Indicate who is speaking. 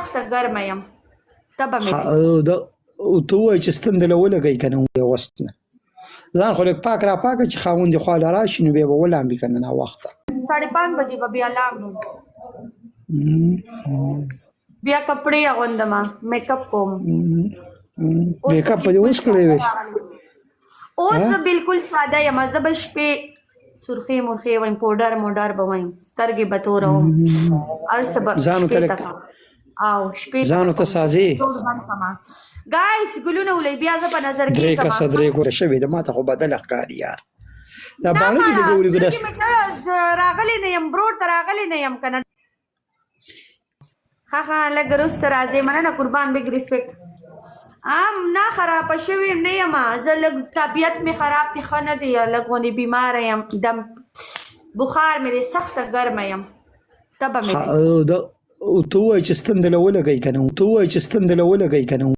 Speaker 1: سخته ګرمه یم، تبه مې
Speaker 2: ته ووایه چې ستن دله ولګوي که نه وست نه ځان خو لږ پاک را پاکه چې خاوند دې خواله راشي نو بیا به ولامبي که نه ناوخته
Speaker 1: 5:30 بجې به بیا لاړم، بیا کپړې اغوندم، میک اپ کوم.
Speaker 2: میک اپ به دې اوس کړی وې؟
Speaker 1: اوس زه بالکل ساده یم، زه به شپې سرخې مرخې وایم، پوډر موډر به وایم، سترګې به توره وم، هر څه به شپې ته کوم او شپې
Speaker 2: ځانو ته سازې
Speaker 1: ګایس ګلونه ولئ، بیا زه په نظر کې
Speaker 2: درې کسه درې ګوره شوې ده ما ته خو بدله ښکاري یار دا باڼه دې لګولي ګوره
Speaker 1: راغلی نه یم، برور ته راغلی نه یم که نه. ښه لږ وروسته راځئ، مننه قربان بیګ ریسپیکټ. نه خرابه شوې نه یم، زه لږ طبیعت مې خراب دی، ښه نه دی، لږ غوندې بیماره یم، دم بخار مې دی، سخته ګرمه یم، تبه مې دی.
Speaker 2: ته ووایه چې ستن دله ولګوي که نه